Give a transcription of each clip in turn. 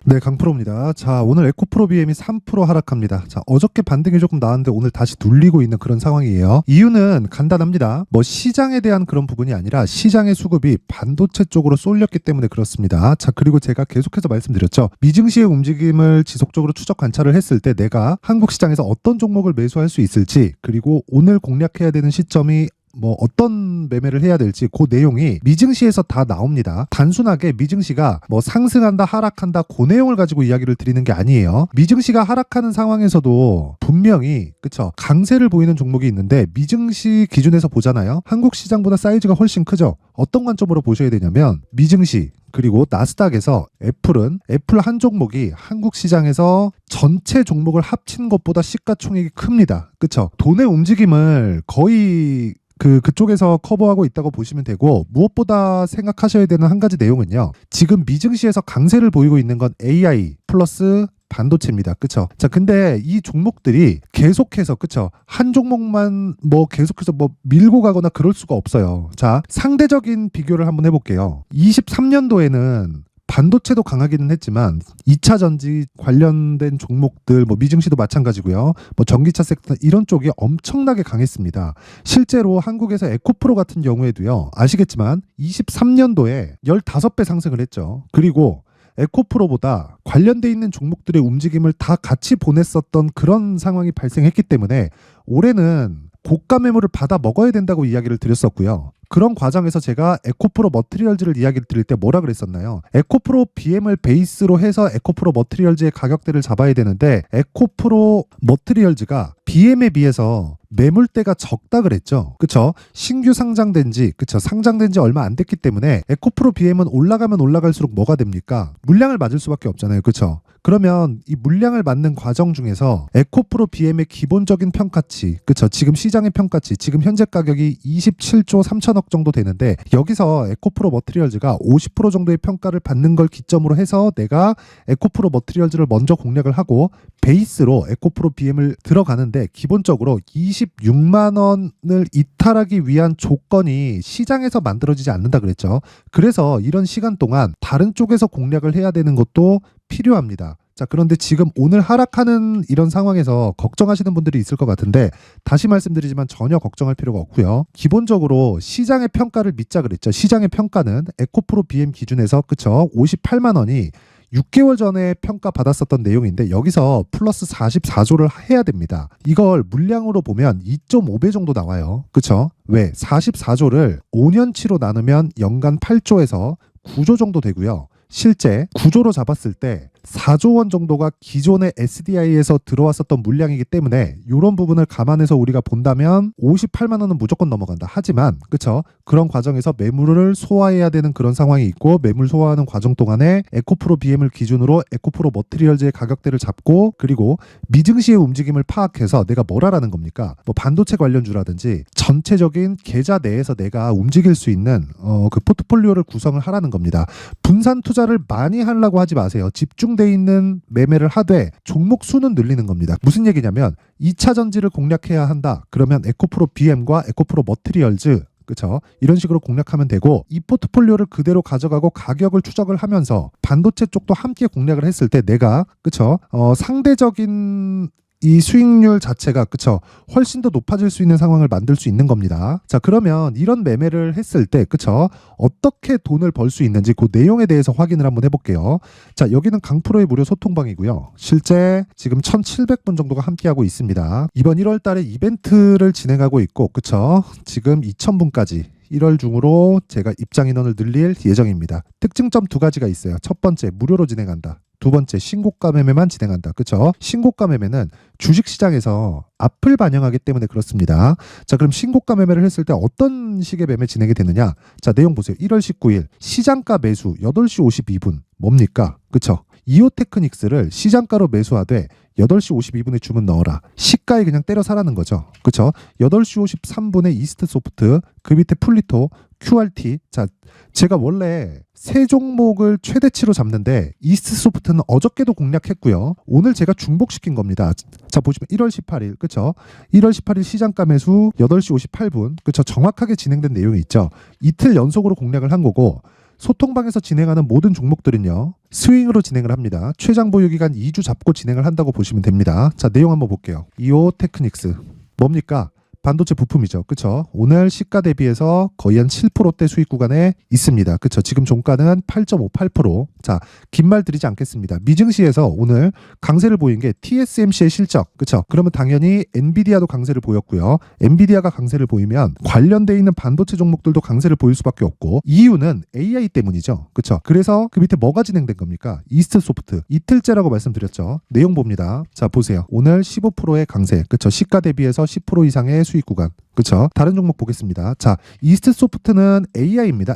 네, 강프로입니다. 자, 오늘 에코프로 BM이 3% 하락합니다. 자, 어저께 반등이 조금 나왔는데 오늘 다시 눌리고 있는 그런 상황이에요. 이유는 간단합니다. 뭐 시장에 대한 그런 부분이 아니라 시장의 수급이 반도체 쪽으로 쏠렸기 때문에 그렇습니다. 자, 그리고 제가 계속해서 말씀드렸죠. 미증시의 움직임을 지속적으로 추적 관찰을 했을 때 내가 한국 시장에서 어떤 종목을 매수할 수 있을지, 그리고 오늘 공략해야 되는 시점이 뭐 어떤 매매를 해야 될지 그 내용이 미증시에서 다 나옵니다. 단순하게 미증시가 뭐 상승한다 하락한다 그 내용을 가지고 이야기를 드리는 게 아니에요. 미증시가 하락하는 상황에서도 분명히 그쵸 강세를 보이는 종목이 있는데 미증시 기준에서 보잖아요. 한국 시장보다 사이즈가 훨씬 크죠. 어떤 관점으로 보셔야 되냐면 미증시 그리고 나스닥에서 애플 한 종목이 한국 시장에서 전체 종목을 합친 것보다 시가총액이 큽니다. 그쵸? 돈의 움직임을 거의 그쪽에서 커버하고 있다고 보시면 되고, 무엇보다 생각하셔야 되는 한 가지 내용은요. 지금 미증시에서 강세를 보이고 있는 건 AI 플러스 반도체입니다. 그쵸? 자, 근데 이 종목들이 계속해서, 그쵸? 한 종목만 뭐 계속해서 뭐 밀고 가거나 그럴 수가 없어요. 자, 상대적인 비교를 한번 해볼게요. 23년도에는 반도체도 강하기는 했지만 2차 전지 관련된 종목들 뭐 미증시도 마찬가지고요. 뭐 전기차 섹터 이런 쪽이 엄청나게 강했습니다. 실제로 한국에서 에코프로 같은 경우에도요. 아시겠지만 23년도에 15배 상승을 했죠. 그리고 에코프로보다 관련돼 있는 종목들의 움직임을 다 같이 보냈었던 그런 상황이 발생했기 때문에 올해는 고가 매물을 받아 먹어야 된다고 이야기를 드렸었고요. 그런 과정에서 제가 에코프로 머티리얼즈를 이야기를 드릴 때 뭐라 그랬었나요? 에코프로 BM을 베이스로 해서 에코프로 머티리얼즈의 가격대를 잡아야 되는데 에코프로 머티리얼즈가 BM에 비해서 매물대가 적다 그랬죠. 그쵸? 신규 상장된 지 얼마 안 됐기 때문에 에코프로 BM은 올라가면 올라갈수록 뭐가 됩니까? 물량을 맞을 수밖에 없잖아요. 그쵸? 그러면 이 물량을 맞는 과정 중에서 에코프로 BM의 기본적인 평가치, 그쵸? 지금 시장의 평가치, 지금 현재 가격이 27조 3천억 정도 되는데 여기서 에코프로 머티리얼즈가 50% 정도의 평가를 받는 걸 기점으로 해서 내가 에코프로 머티리얼즈를 먼저 공략을 하고 베이스로 에코프로 BM을 들어가는데 기본적으로 26만 원을 이탈하기 위한 조건이 시장에서 만들어지지 않는다 그랬죠. 그래서 이런 시간 동안 다른 쪽에서 공략을 해야 되는 것도 필요합니다. 자, 그런데 지금 오늘 하락하는 이런 상황에서 걱정하시는 분들이 있을 것 같은데 다시 말씀드리지만 전혀 걱정할 필요가 없고요. 기본적으로 시장의 평가를 믿자 그랬죠. 시장의 평가는 에코프로 BM 기준에서 그쵸 58만 원이 6개월 전에 평가받았었던 내용인데 여기서 플러스 44조를 해야 됩니다. 이걸 물량으로 보면 2.5배 정도 나와요. 그쵸? 왜? 44조를 5년치로 나누면 연간 8조에서 9조 정도 되고요. 실제 구조로 잡았을 때 4조 원 정도가 기존의 SDI에서 들어왔었던 물량이기 때문에 이런 부분을 감안해서 우리가 본다면 58만 원은 무조건 넘어간다. 하지만 그쵸? 그런 과정에서 매물을 소화해야 되는 그런 상황이 있고 매물 소화하는 과정 동안에 에코프로 BM을 기준으로 에코프로 머티리얼즈의 가격대를 잡고 그리고 미증시의 움직임을 파악해서 내가 뭘 하라는 겁니까? 뭐 반도체 관련주라든지 전체적인 계좌 내에서 내가 움직일 수 있는 그 포트폴리오를 구성을 하라는 겁니다. 분산 투자를 많이 하려고 하지 마세요. 집중돼 있는 매매를 하되 종목 수는 늘리는 겁니다. 무슨 얘기냐면 2차 전지를 공략해야 한다. 그러면 에코프로 BM과 에코프로 머티리얼즈 그쵸? 이런 식으로 공략하면 되고 이 포트폴리오를 그대로 가져가고 가격을 추적을 하면서 반도체 쪽도 함께 공략을 했을 때 내가 그쵸? 상대적인 이 수익률 자체가 그쵸 훨씬 더 높아질 수 있는 상황을 만들 수 있는 겁니다. 자, 그러면 이런 매매를 했을 때 그쵸 어떻게 돈을 벌 수 있는지 그 내용에 대해서 확인을 한번 해볼게요. 자, 여기는 강프로의 무료 소통방이고요. 실제 지금 1,700분 정도가 함께하고 있습니다. 이번 1월 달에 이벤트를 진행하고 있고 그쵸 지금 2,000분까지 1월 중으로 제가 입장 인원을 늘릴 예정입니다. 특징점 2가지가 있어요. 첫 번째, 무료로 진행한다. 두 번째, 신고가 매매만 진행한다. 그쵸? 신고가 매매는 주식시장에서 앞을 반영하기 때문에 그렇습니다. 자, 그럼 신고가 매매를 했을 때 어떤 식의 매매 진행이 되느냐? 자, 내용 보세요. 1월 19일 시장가 매수 8시 52분 뭡니까? 그쵸? 이오 테크닉스를 시장가로 매수하되 8시 52분에 주문 넣어라. 시가에 그냥 때려 사라는 거죠. 그쵸? 8시 53분에 이스트 소프트, 그 밑에 풀리토, QRT. 자, 제가 원래 세 종목을 최대치로 잡는데 이스트 소프트는 어저께도 공략했고요. 오늘 제가 중복시킨 겁니다. 자, 보시면 1월 18일 그쵸? 1월 18일 시장가 매수 8시 58분 그쵸? 정확하게 진행된 내용이 있죠. 이틀 연속으로 공략을 한 거고 소통방에서 진행하는 모든 종목들은요, 스윙으로 진행을 합니다. 최장 보유 기간 2주 잡고 진행을 한다고 보시면 됩니다. 자, 내용 한번 볼게요. 이오 테크닉스. 뭡니까? 반도체 부품이죠. 그쵸? 오늘 시가 대비해서 거의 한 7%대 수익 구간에 있습니다. 그쵸? 지금 종가는 8.58%. 자, 긴 말 드리지 않겠습니다. 미증시에서 오늘 강세를 보인 게 TSMC의 실적. 그쵸? 그러면 당연히 엔비디아도 강세를 보였고요. 엔비디아가 강세를 보이면 관련돼 있는 반도체 종목들도 강세를 보일 수밖에 없고, 이유는 AI 때문이죠. 그쵸? 그래서 그 밑에 뭐가 진행된 겁니까? 이스트 소프트. 이틀째라고 말씀드렸죠. 내용 봅니다. 자, 보세요. 오늘 15%의 강세. 그쵸? 시가 대비해서 10% 이상의 수익 구간. 그쵸? 다른 종목 보겠습니다. 자, 이스트 소프트는 AI입니다.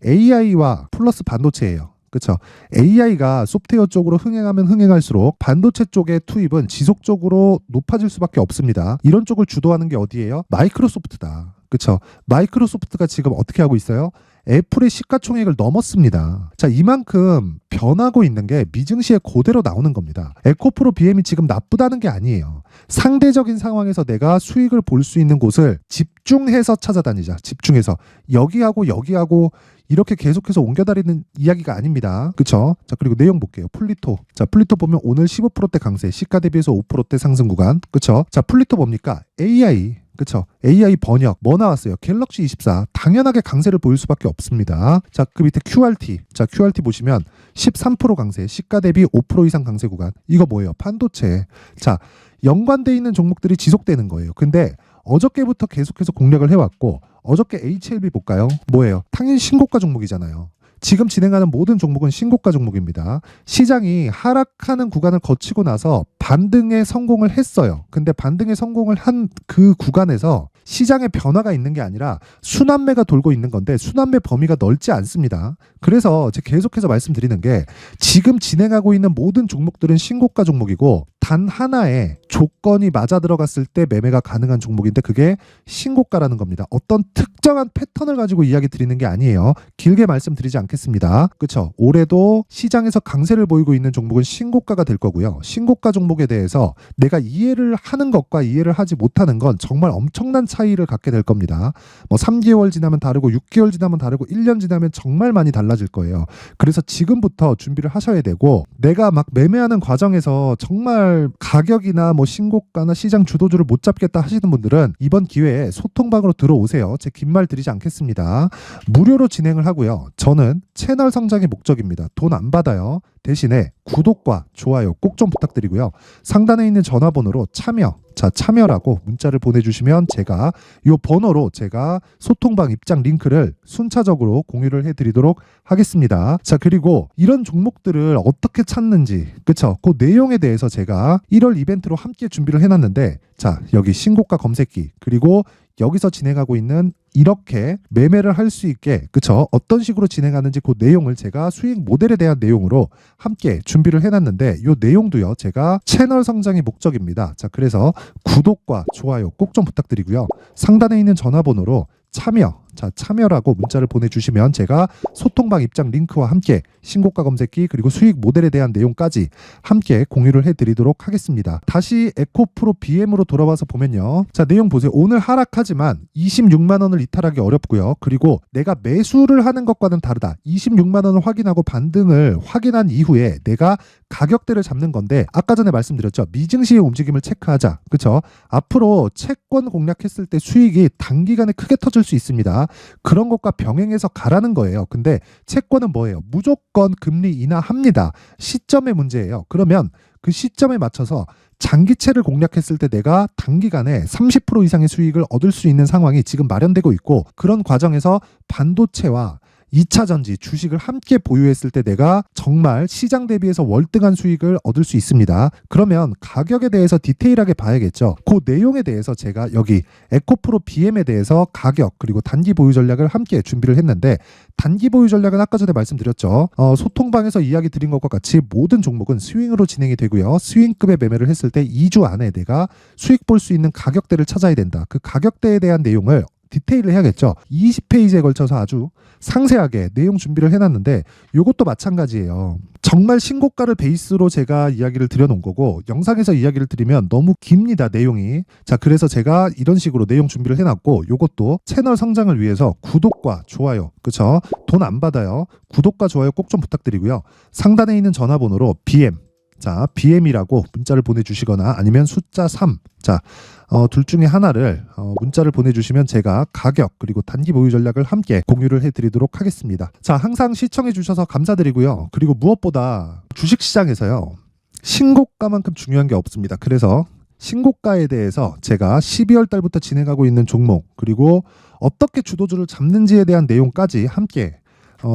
AI와 플러스 반도체예요. 그쵸? AI가 소프트웨어 쪽으로 흥행하면 흥행할수록 반도체 쪽의 투입은 지속적으로 높아질 수밖에 없습니다. 이런 쪽을 주도하는 게 어디예요? 마이크로소프트다. 그쵸? 마이크로소프트가 지금 어떻게 하고 있어요? 애플의 시가총액을 넘었습니다. 자, 이만큼 변하고 있는 게 미증시에 그대로 나오는 겁니다. 에코프로 BM이 지금 나쁘다는 게 아니에요. 상대적인 상황에서 내가 수익을 볼 수 있는 곳을 집중해서 찾아다니자. 집중해서. 여기하고 여기하고 이렇게 계속해서 옮겨다니는 이야기가 아닙니다. 그쵸? 자, 그리고 내용 볼게요. 플리토. 자, 플리토 보면 오늘 15%대 강세, 시가 대비해서 5%대 상승 구간. 그쵸? 자, 플리토 뭡니까? AI. 그쵸? AI 번역 뭐 나왔어요? 갤럭시 24 당연하게 강세를 보일 수밖에 없습니다. 자, 그 밑에 QRT. 자, QRT 보시면 13% 강세, 시가 대비 5% 이상 강세 구간. 이거 뭐예요? 반도체. 자, 연관돼 있는 종목들이 지속되는 거예요. 근데 어저께부터 계속해서 공략을 해왔고, 어저께 HLB 볼까요? 뭐예요? 당연히 신고가 종목이잖아요. 지금 진행하는 모든 종목은 신고가 종목입니다. 시장이 하락하는 구간을 거치고 나서 반등에 성공을 했어요. 근데 반등에 성공을 한 그 구간에서 시장의 변화가 있는 게 아니라 순환매가 돌고 있는 건데, 순환매 범위가 넓지 않습니다. 그래서 제가 계속해서 말씀드리는 게, 지금 진행하고 있는 모든 종목들은 신고가 종목이고, 단 하나의 조건이 맞아 들어갔을 때 매매가 가능한 종목인데, 그게 신고가라는 겁니다. 어떤 특정한 패턴을 가지고 이야기 드리는 게 아니에요. 길게 말씀드리지 않겠습니다. 그렇죠? 올해도 시장에서 강세를 보이고 있는 종목은 신고가가 될 거고요. 신고가 종목에 대해서 내가 이해를 하는 것과 이해를 하지 못하는 건 정말 엄청난 차이를 갖게 될 겁니다. 뭐 3개월 지나면 다르고 6개월 지나면 다르고 1년 지나면 정말 많이 달라질 거예요. 그래서 지금부터 준비를 하셔야 되고, 내가 막 매매하는 과정에서 정말 가격이나 뭐 신고가나 시장 주도주를 못 잡겠다 하시는 분들은 이번 기회에 소통방으로 들어오세요. 제 긴 말 드리지 않겠습니다. 무료로 진행을 하고요. 저는 채널 성장이 목적입니다. 돈 안 받아요. 대신에 구독과 좋아요 꼭 좀 부탁드리고요. 상단에 있는 전화번호로 참여라고 문자를 보내주시면 제가 이 번호로 제가 소통방 입장 링크를 순차적으로 공유를 해드리도록 하겠습니다. 자, 그리고 이런 종목들을 어떻게 찾는지, 그쵸? 그 내용에 대해서 제가 1월 이벤트로 함께 준비를 해놨는데, 자, 여기 신고가 검색기, 그리고 여기서 진행하고 있는 이렇게 매매를 할 수 있게, 그쵸? 어떤 식으로 진행하는지 그 내용을 제가 수익 모델에 대한 내용으로 함께 준비를 해놨는데, 이 내용도요, 제가 채널 성장이 목적입니다. 자, 그래서 구독과 좋아요 꼭 좀 부탁드리고요. 상단에 있는 전화번호로 참여라고 문자를 보내주시면 제가 소통방 입장 링크와 함께 신고가 검색기, 그리고 수익 모델에 대한 내용까지 함께 공유를 해드리도록 하겠습니다. 다시 에코프로 BM으로 돌아와서 보면요. 자, 내용 보세요. 오늘 하락하지만 26만 원을 이탈하기 어렵고요. 그리고 내가 매수를 하는 것과는 다르다. 26만 원을 확인하고 반등을 확인한 이후에 내가 가격대를 잡는 건데, 아까 전에 말씀드렸죠. 미증시의 움직임을 체크하자. 그쵸? 앞으로 채권 공략했을 때 수익이 단기간에 크게 터질 수 있습니다. 그런 것과 병행해서 가라는 거예요. 근데 채권은 뭐예요? 무조건 금리 인하합니다. 시점의 문제예요. 그러면 그 시점에 맞춰서 장기채를 공략했을 때 내가 단기간에 30% 이상의 수익을 얻을 수 있는 상황이 지금 마련되고 있고, 그런 과정에서 반도체와 2차 전지 주식을 함께 보유했을 때 내가 정말 시장 대비해서 월등한 수익을 얻을 수 있습니다. 그러면 가격에 대해서 디테일하게 봐야겠죠. 그 내용에 대해서 제가 여기 에코프로 BM에 대해서 가격 그리고 단기 보유 전략을 함께 준비를 했는데, 단기 보유 전략은 아까 전에 말씀드렸죠. 소통방에서 이야기 드린 것과 같이 모든 종목은 스윙으로 진행이 되고요. 스윙급의 매매를 했을 때 2주 안에 내가 수익 볼 수 있는 가격대를 찾아야 된다. 그 가격대에 대한 내용을 디테일을 해야겠죠. 20페이지에 걸쳐서 아주 상세하게 내용 준비를 해놨는데, 이것도 마찬가지예요. 정말 신고가를 베이스로 제가 이야기를 드려놓은 거고 영상에서 이야기를 드리면 너무 깁니다, 내용이. 자, 그래서 제가 이런 식으로 내용 준비를 해놨고 요것도 채널 성장을 위해서 구독과 좋아요, 그쵸? 돈 안 받아요. 구독과 좋아요 꼭 좀 부탁드리고요. 상단에 있는 전화번호로 BM, 자, BM이라고 문자를 보내주시거나 아니면 숫자 3, 자, 둘 중에 하나를 문자를 보내주시면 제가 가격 그리고 단기 보유 전략을 함께 공유를 해드리도록 하겠습니다. 자, 항상 시청해주셔서 감사드리고요. 그리고 무엇보다 주식시장에서요, 신고가만큼 중요한 게 없습니다. 그래서 신고가에 대해서 제가 12월 달부터 진행하고 있는 종목 그리고 어떻게 주도주를 잡는지에 대한 내용까지 함께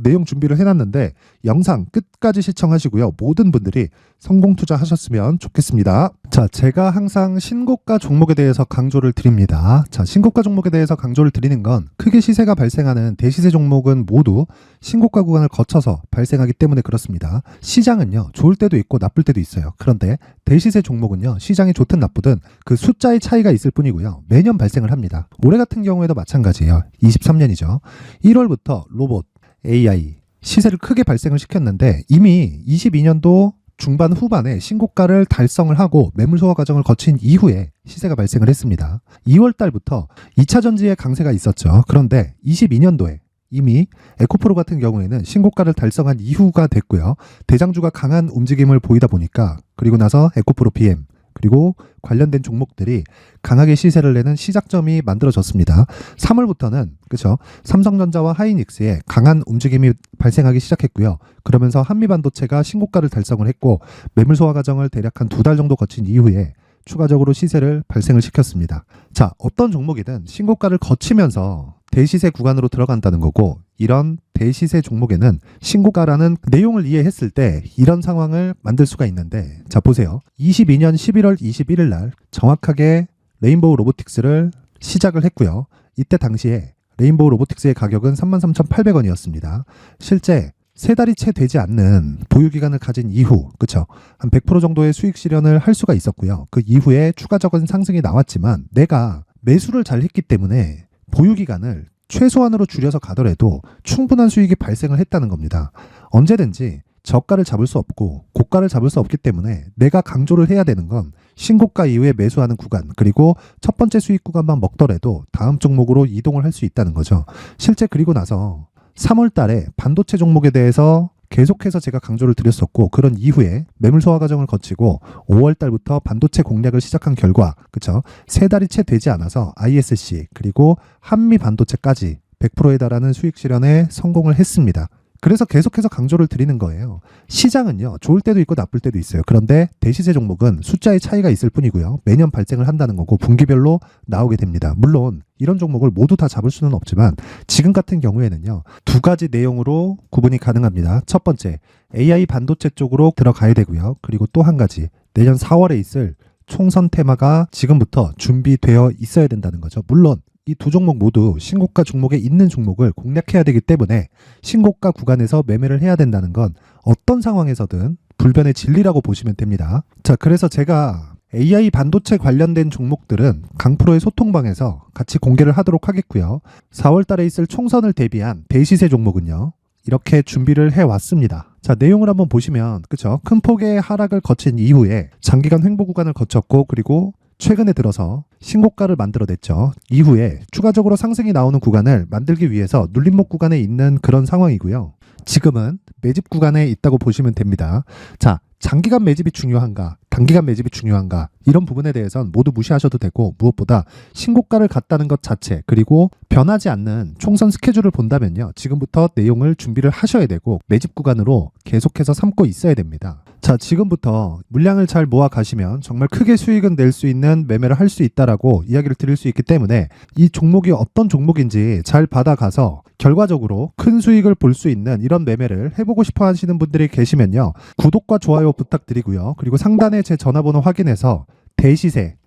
내용 준비를 해놨는데 영상 끝까지 시청하시고요. 모든 분들이 성공 투자하셨으면 좋겠습니다. 자, 제가 항상 신고가 종목에 대해서 강조를 드립니다. 자, 신고가 종목에 대해서 강조를 드리는 건 크게 시세가 발생하는 대시세 종목은 모두 신고가 구간을 거쳐서 발생하기 때문에 그렇습니다. 시장은요, 좋을 때도 있고 나쁠 때도 있어요. 그런데 대시세 종목은요, 시장이 좋든 나쁘든 그 숫자의 차이가 있을 뿐이고요. 매년 발생을 합니다. 올해 같은 경우에도 마찬가지예요. 23년이죠. 1월부터 로봇, AI 시세를 크게 발생을 시켰는데 이미 22년도 중반 후반에 신고가를 달성을 하고 매물 소화 과정을 거친 이후에 시세가 발생을 했습니다. 2월 달부터 2차 전지의 강세가 있었죠. 그런데 22년도에 이미 에코프로 같은 경우에는 신고가를 달성한 이후가 됐고요. 대장주가 강한 움직임을 보이다 보니까 그리고 나서 에코프로 BM 그리고 관련된 종목들이 강하게 시세를 내는 시작점이 만들어졌습니다. 3월부터는 그렇죠. 삼성전자와 하이닉스의 강한 움직임이 발생하기 시작했고요. 그러면서 한미반도체가 신고가를 달성을 했고 매물 소화 과정을 대략 한 2달 정도 거친 이후에 추가적으로 시세를 발생을 시켰습니다. 자, 어떤 종목이든 신고가를 거치면서 대시세 구간으로 들어간다는 거고 이런 대시세 종목에는 신고가라는 내용을 이해했을 때 이런 상황을 만들 수가 있는데 자, 보세요. 22년 11월 21일 날 정확하게 레인보우 로보틱스를 시작을 했고요. 이때 당시에 레인보우 로보틱스의 가격은 33,800원이었습니다. 실제 세 달이 채 되지 않는 보유기간을 가진 이후, 그쵸? 한 100% 정도의 수익 실현을 할 수가 있었고요. 그 이후에 추가적인 상승이 나왔지만 내가 매수를 잘 했기 때문에 보유기간을 최소한으로 줄여서 가더라도 충분한 수익이 발생을 했다는 겁니다. 언제든지 저가를 잡을 수 없고 고가를 잡을 수 없기 때문에 내가 강조를 해야 되는 건 신고가 이후에 매수하는 구간 그리고 첫 번째 수익 구간만 먹더라도 다음 종목으로 이동을 할 수 있다는 거죠. 실제 그리고 나서 3월 달에 반도체 종목에 대해서 계속해서 제가 강조를 드렸었고 그런 이후에 매물 소화 과정을 거치고 5월 달부터 반도체 공략을 시작한 결과 그쵸? 세 달이 채 되지 않아서 ISC 그리고 한미 반도체까지 100%에 달하는 수익 실현에 성공을 했습니다. 그래서 계속해서 강조를 드리는 거예요. 시장은요, 좋을 때도 있고 나쁠 때도 있어요. 그런데 대시세 종목은 숫자의 차이가 있을 뿐이고요. 매년 발생을 한다는 거고 분기별로 나오게 됩니다. 물론 이런 종목을 모두 다 잡을 수는 없지만 지금 같은 경우에는요, 두 가지 내용으로 구분이 가능합니다. 첫 번째, AI 반도체 쪽으로 들어가야 되고요. 그리고 또 한 가지, 내년 4월에 있을 총선 테마가 지금부터 준비되어 있어야 된다는 거죠. 물론 이 두 종목 모두 신고가 종목에 있는 종목을 공략해야 되기 때문에 신고가 구간에서 매매를 해야 된다는 건 어떤 상황에서든 불변의 진리라고 보시면 됩니다. 자, 그래서 제가 AI 반도체 관련된 종목들은 강프로의 소통방에서 같이 공개를 하도록 하겠고요. 4월 달에 있을 총선을 대비한 대시세 종목은요, 이렇게 준비를 해왔습니다. 자, 내용을 한번 보시면 그쵸? 큰 폭의 하락을 거친 이후에 장기간 횡보 구간을 거쳤고 그리고 최근에 들어서 신고가를 만들어냈죠. 이후에 추가적으로 상승이 나오는 구간을 만들기 위해서 눌림목 구간에 있는 그런 상황이고요. 지금은 매집 구간에 있다고 보시면 됩니다. 자, 장기간 매집이 중요한가, 단기간 매집이 중요한가 이런 부분에 대해서는 모두 무시하셔도 되고 무엇보다 신고가를 갔다는 것 자체 그리고 변하지 않는 총선 스케줄을 본다면요. 지금부터 내용을 준비를 하셔야 되고 매집 구간으로 계속해서 삼고 있어야 됩니다. 자, 지금부터 물량을 잘 모아 가시면 정말 크게 수익은 낼 수 있는 매매를 할 수 있다라고 이야기를 드릴 수 있기 때문에 이 종목이 어떤 종목인지 잘 받아가서 결과적으로 큰 수익을 볼 수 있는 이런 매매를 해보고 싶어 하시는 분들이 계시면요. 구독과 좋아요 부탁드리고요. 그리고 상단에 제 전화번호 확인해서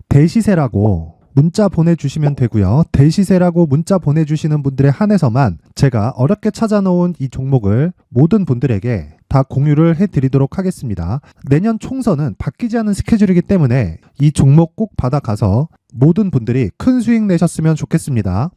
대시세라고 문자 보내주시면 되고요. 대시세라고 문자 보내주시는 분들에 한해서만 제가 어렵게 찾아놓은 이 종목을 모든 분들에게 다 공유를 해드리도록 하겠습니다. 내년 총선은 바뀌지 않은 스케줄이기 때문에 이 종목 꼭 받아가서 모든 분들이 큰 수익 내셨으면 좋겠습니다.